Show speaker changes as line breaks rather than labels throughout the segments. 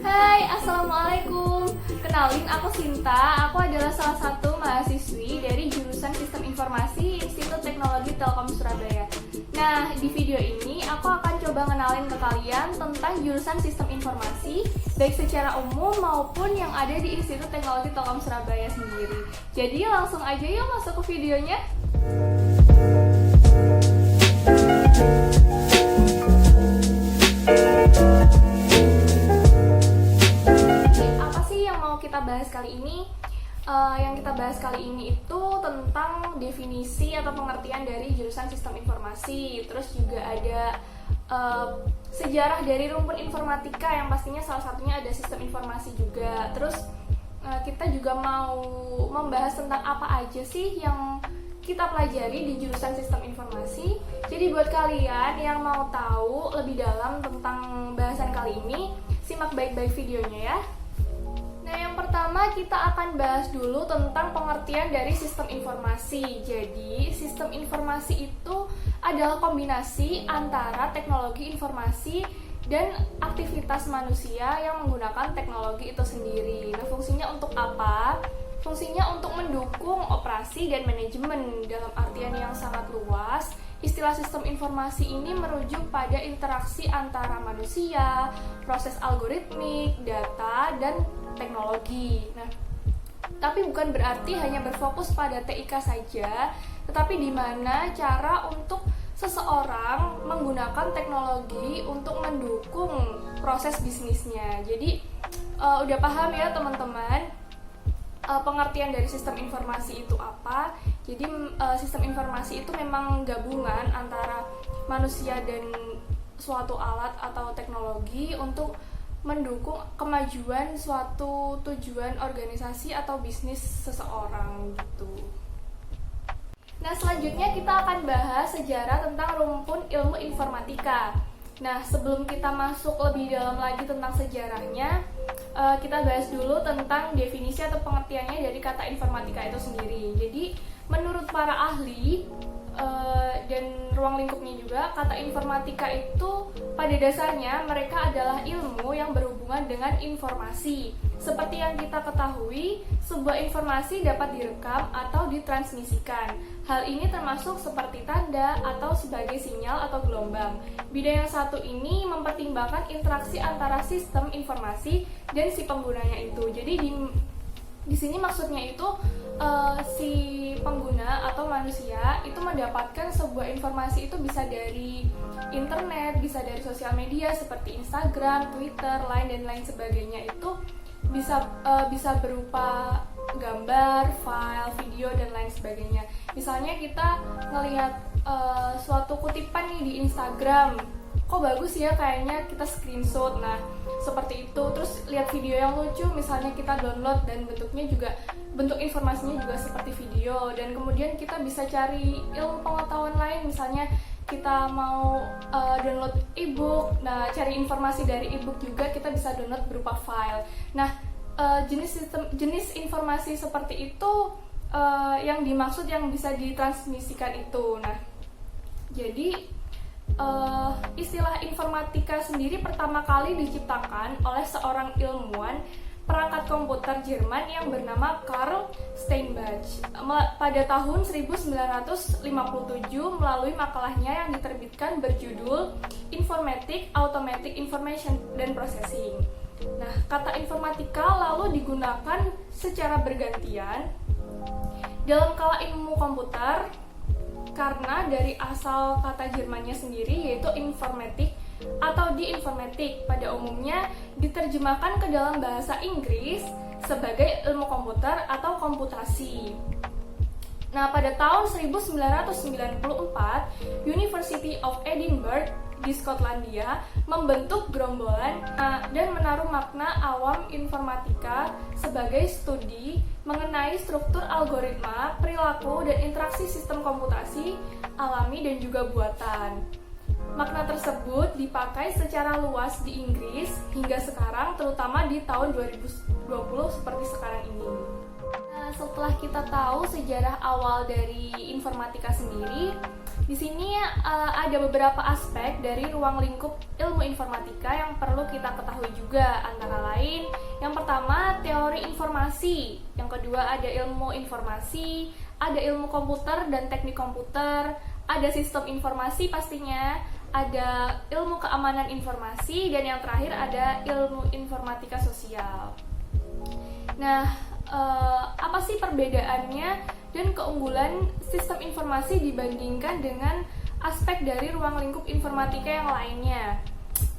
Hai, Assalamualaikum. Kenalin, aku Sinta. Aku adalah salah satu mahasiswi dari jurusan Sistem Informasi Institut Teknologi Telkom Surabaya. Nah, di video ini aku akan coba ngenalin ke kalian tentang jurusan Sistem Informasi, baik secara umum maupun yang ada di Institut Teknologi Telkom Surabaya sendiri. Jadi langsung aja yuk masuk ke videonya. Kita bahas kali ini yang kita bahas kali ini itu tentang definisi atau pengertian dari jurusan Sistem Informasi. Terus juga ada sejarah dari rumpun informatika yang pastinya salah satunya ada Sistem Informasi juga. Terus kita juga mau membahas tentang apa aja sih yang kita pelajari di jurusan Sistem Informasi. Jadi buat kalian yang mau tahu lebih dalam tentang bahasan kali ini, simak baik-baik videonya ya. Nah, yang pertama kita akan bahas dulu tentang pengertian dari sistem informasi. Jadi, sistem informasi itu adalah kombinasi antara teknologi informasi dan aktivitas manusia yang menggunakan teknologi itu sendiri. Nah, fungsinya untuk apa? Fungsinya untuk mendukung operasi dan manajemen dalam artian yang sangat luas. Istilah sistem informasi ini merujuk pada interaksi antara manusia, proses algoritmik, data, dan teknologi. Nah, tapi bukan berarti hanya berfokus pada TIK saja, tetapi di mana cara untuk seseorang menggunakan teknologi untuk mendukung proses bisnisnya. Jadi, udah paham ya teman-teman pengertian dari sistem informasi itu apa? Jadi, sistem informasi itu memang gabungan antara manusia dan suatu alat atau teknologi untuk mendukung kemajuan suatu tujuan organisasi atau bisnis seseorang gitu. Nah, selanjutnya kita akan bahas sejarah tentang rumpun ilmu informatika. Nah, sebelum kita masuk lebih dalam lagi tentang sejarahnya, kita bahas dulu tentang definisi atau pengertiannya dari kata informatika itu sendiri. Jadi, menurut para ahli dan ruang lingkupnya juga, kata informatika itu pada dasarnya mereka adalah ilmu yang berhubungan dengan informasi. Seperti yang kita ketahui, sebuah informasi dapat direkam atau ditransmisikan. Hal ini termasuk seperti tanda atau sebagai sinyal atau gelombang. Bidang yang satu ini mempertimbangkan interaksi antara sistem informasi dan si penggunanya itu. Jadi di sini maksudnya itu si pengguna atau manusia itu mendapatkan sebuah informasi itu bisa dari internet, bisa dari sosial media seperti Instagram, Twitter, Line dan lain sebagainya. Itu bisa berupa gambar, file, video dan lain sebagainya. Misalnya kita ngelihat suatu kutipan nih di Instagram, kok bagus ya kayaknya, kita screenshot. Nah, seperti itu. Terus lihat video yang lucu, misalnya kita download dan bentuk informasinya juga seperti video. Dan kemudian kita bisa cari ilmu pengetahuan lain, misalnya kita mau download ebook. Nah, cari informasi dari ebook juga kita bisa download berupa file. Nah, jenis informasi seperti itu yang dimaksud yang bisa ditransmisikan itu. Nah, jadi istilah informatika sendiri pertama kali diciptakan oleh seorang ilmuwan perangkat komputer Jerman yang bernama Carl Steinbach pada tahun 1957 melalui makalahnya yang diterbitkan berjudul Informatic Automatic Information and Processing. Nah, kata informatika lalu digunakan secara bergantian dalam kala ilmu komputer karena dari asal kata Jermannya sendiri yaitu informatik atau di informatik pada umumnya diterjemahkan ke dalam bahasa Inggris sebagai ilmu komputer atau komputasi. Nah, pada tahun 1994, University of Edinburgh di Skotlandia membentuk gerombolan dan menaruh makna awam informatika sebagai studi mengenai struktur algoritma, perilaku, dan interaksi sistem komputasi alami dan juga buatan. Makna tersebut dipakai secara luas di Inggris hingga sekarang, terutama di tahun 2020 seperti sekarang ini. Nah, setelah kita tahu sejarah awal dari informatika sendiri, di sini ada beberapa aspek dari ruang lingkup ilmu informatika yang perlu kita ketahui juga. Antara lain, yang pertama teori informasi, yang kedua ada ilmu informasi, ada ilmu komputer dan teknik komputer, ada sistem informasi pastinya, ada ilmu keamanan informasi, dan yang terakhir ada ilmu informatika sosial. Nah, apa sih perbedaannya dan keunggulan sistem informasi dibandingkan dengan aspek dari ruang lingkup informatika yang lainnya?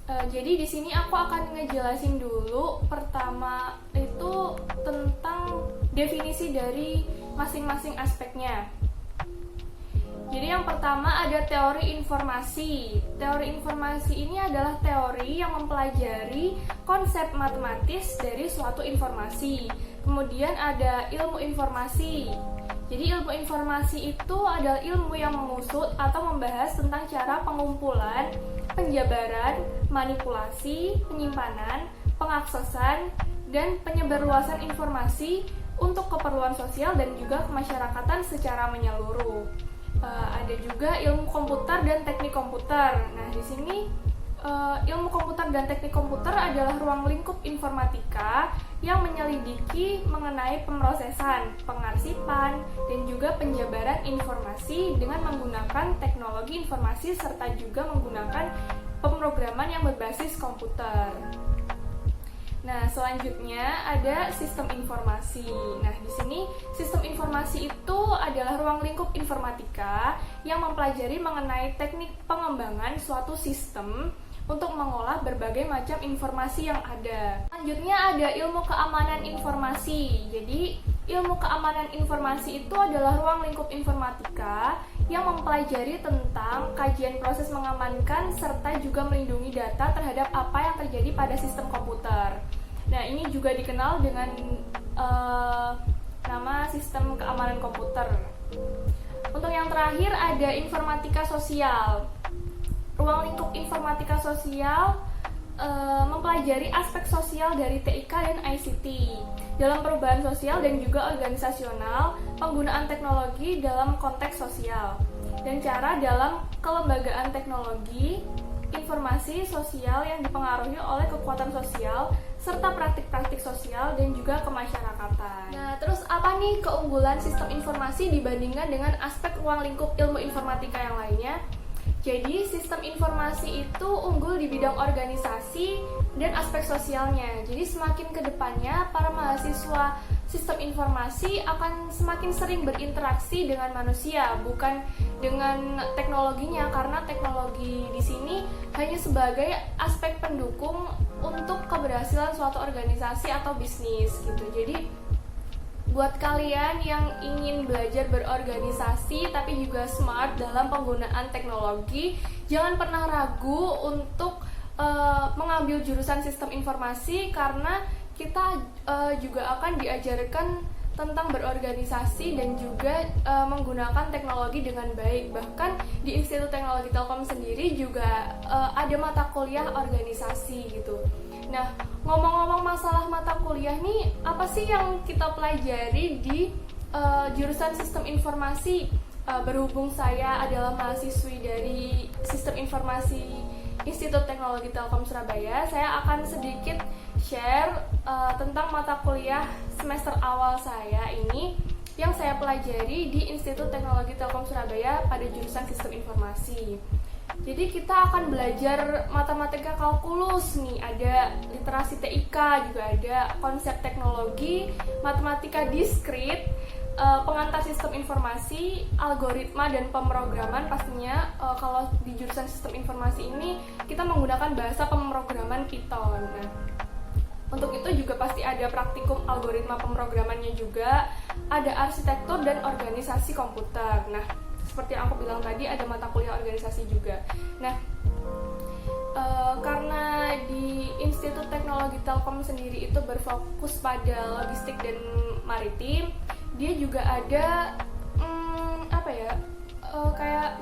Jadi di sini aku akan ngejelasin dulu. Pertama itu tentang definisi dari masing-masing aspeknya. Jadi yang pertama ada teori informasi. Teori informasi ini adalah teori yang mempelajari konsep matematis dari suatu informasi. Kemudian ada ilmu informasi. Jadi ilmu informasi itu adalah ilmu yang mengusut atau membahas tentang cara pengumpulan, penjabaran, manipulasi, penyimpanan, pengaksesan, dan penyebarluasan informasi untuk keperluan sosial dan juga kemasyarakatan secara menyeluruh. Ada juga ilmu komputer dan teknik komputer. Nah, di sini ilmu komputer dan teknik komputer adalah ruang lingkup informatika yang menyelidiki mengenai pemrosesan, pengarsipan, dan juga penjabaran informasi dengan menggunakan teknologi informasi serta juga menggunakan pemrograman yang berbasis komputer. Nah, selanjutnya ada sistem informasi. Nah, di sini sistem informasi itu adalah ruang lingkup informatika yang mempelajari mengenai teknik pengembangan suatu sistem untuk mengolah berbagai macam informasi yang ada. Selanjutnya ada ilmu keamanan informasi. Jadi, ilmu keamanan informasi itu adalah ruang lingkup informatika yang mempelajari tentang kajian proses mengamankan serta juga melindungi data terhadap apa yang terjadi pada sistem komputer. Nah, ini juga dikenal dengan nama sistem keamanan komputer. Untuk yang terakhir ada informatika sosial. Ruang lingkup informatika sosial mempelajari aspek sosial dari TIK dan ICT dalam perubahan sosial dan juga organisasional, penggunaan teknologi dalam konteks sosial, dan cara dalam kelembagaan teknologi informasi sosial yang dipengaruhi oleh kekuatan sosial serta praktik-praktik sosial dan juga kemasyarakatan. Nah, terus apa nih keunggulan sistem informasi dibandingkan dengan aspek ruang lingkup ilmu informatika yang lainnya? Jadi, sistem informasi itu unggul di bidang organisasi dan aspek sosialnya. Jadi, semakin ke depannya, para mahasiswa sistem informasi akan semakin sering berinteraksi dengan manusia, bukan dengan teknologinya, karena teknologi di sini hanya sebagai aspek pendukung untuk keberhasilan suatu organisasi atau bisnis gitu. Jadi, buat kalian yang ingin belajar berorganisasi tapi juga smart dalam penggunaan teknologi, jangan pernah ragu untuk mengambil jurusan sistem informasi, karena kita juga akan diajarkan tentang berorganisasi dan juga menggunakan teknologi dengan baik. Bahkan di Institut Teknologi Telkom sendiri juga ada mata kuliah organisasi gitu. Nah, ngomong-ngomong masalah mata kuliah nih, apa sih yang kita pelajari di jurusan sistem informasi? Berhubung saya adalah mahasiswi dari sistem informasi Institut Teknologi Telkom Surabaya, saya akan sedikit share tentang mata kuliah semester awal saya ini yang saya pelajari di Institut Teknologi Telkom Surabaya pada jurusan sistem informasi. Jadi kita akan belajar matematika kalkulus nih, ada literasi TIK, juga ada konsep teknologi, matematika diskrit, pengantar sistem informasi, algoritma dan pemrograman pastinya. Kalau di jurusan sistem informasi ini kita menggunakan bahasa pemrograman Python. Nah, untuk itu juga pasti ada praktikum algoritma pemrogramannya juga, ada arsitektur dan organisasi komputer. Nah, seperti yang aku bilang tadi, ada mata kuliah organisasi juga. Nah, karena di Institut Teknologi Telkom sendiri itu berfokus pada logistik dan maritim, dia juga ada kayak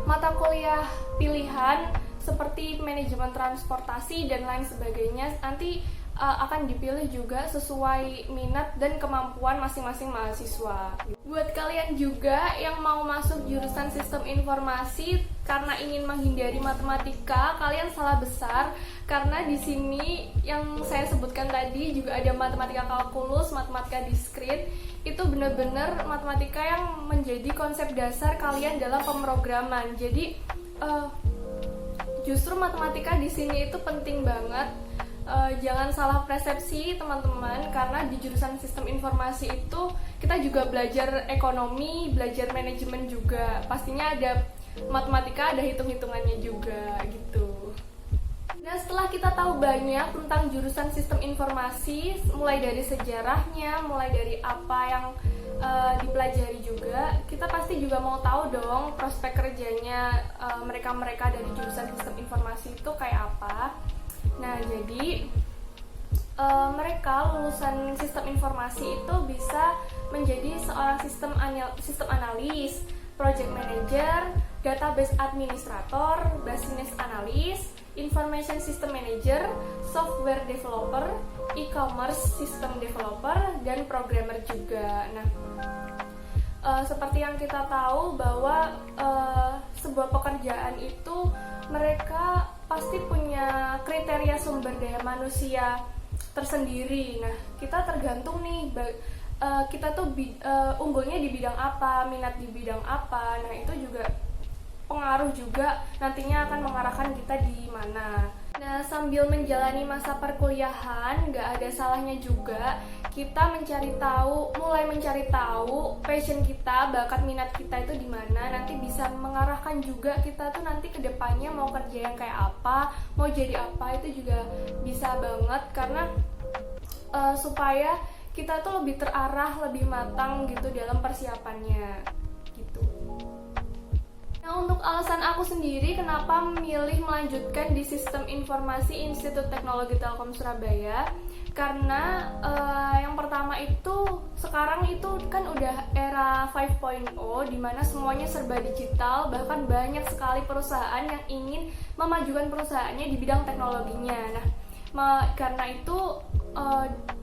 mata kuliah pilihan seperti manajemen transportasi dan lain sebagainya nanti akan dipilih juga sesuai minat dan kemampuan masing-masing mahasiswa. Buat kalian juga yang mau masuk jurusan sistem informasi karena ingin menghindari matematika, kalian salah besar karena di sini yang saya sebutkan tadi juga ada matematika kalkulus, matematika diskrit. Itu benar-benar matematika yang menjadi konsep dasar kalian dalam pemrograman. Jadi justru matematika di sini itu penting banget. Jangan salah persepsi teman-teman, karena di jurusan sistem informasi itu kita juga belajar ekonomi, belajar manajemen juga. Pastinya ada matematika, ada hitung-hitungannya juga gitu. Nah, setelah kita tahu banyak tentang jurusan sistem informasi, mulai dari sejarahnya, mulai dari apa yang dipelajari juga, kita pasti juga mau tahu dong prospek kerjanya mereka-mereka dari jurusan sistem informasi itu kayak apa. Nah, jadi mereka lulusan sistem informasi itu bisa menjadi seorang sistem analis, project manager, database administrator, business analyst, information system manager, software developer, e-commerce system developer, dan programmer juga. Nah, seperti yang kita tahu bahwa sebuah pekerjaan itu mereka pasti punya kriteria sumber daya manusia tersendiri. Nah, kita tergantung nih kita tuh unggulnya di bidang apa, minat di bidang apa. Nah, itu juga pengaruh juga nantinya akan mengarahkan kita di mana. Nah, sambil menjalani masa perkuliahan, nggak ada salahnya juga kita mulai mencari tahu passion kita, bakat minat kita itu di mana. Nanti bisa mengarahkan juga kita tuh nanti ke depannya mau kerja yang kayak apa, mau jadi apa, itu juga bisa banget karena supaya kita tuh lebih terarah, lebih matang gitu dalam persiapannya gitu. Nah, untuk alasan aku sendiri kenapa memilih melanjutkan di Sistem Informasi Institut Teknologi Telkom Surabaya, karena yang pertama itu sekarang itu kan udah era 5.0 di mana semuanya serba digital, bahkan banyak sekali perusahaan yang ingin memajukan perusahaannya di bidang teknologinya. Nah, karena itu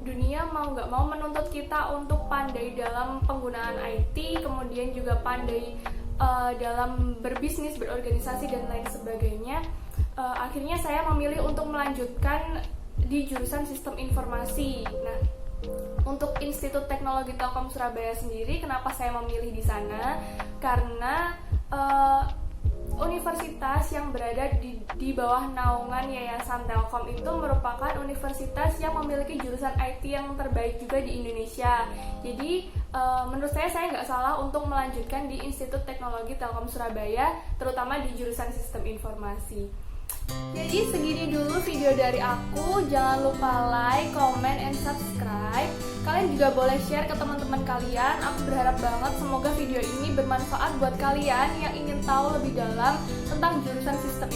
dunia mau nggak mau menuntut kita untuk pandai dalam penggunaan IT, kemudian juga pandai dalam berbisnis, berorganisasi, dan lain sebagainya. Akhirnya saya memilih untuk melanjutkan di jurusan sistem informasi. Nah, untuk Institut Teknologi Telkom Surabaya sendiri, kenapa saya memilih di sana? Karena universitas yang berada di bawah naungan Yayasan Telkom itu merupakan universitas yang memiliki jurusan IT yang terbaik juga di Indonesia. Jadi menurut saya nggak salah untuk melanjutkan di Institut Teknologi Telkom Surabaya, terutama di jurusan sistem informasi. Jadi segini dulu video dari aku. Jangan lupa like, comment, and subscribe. Kalian juga boleh share ke teman-teman kalian. Aku berharap banget semoga video ini bermanfaat buat kalian yang ingin tahu lebih dalam tentang jurusan sistem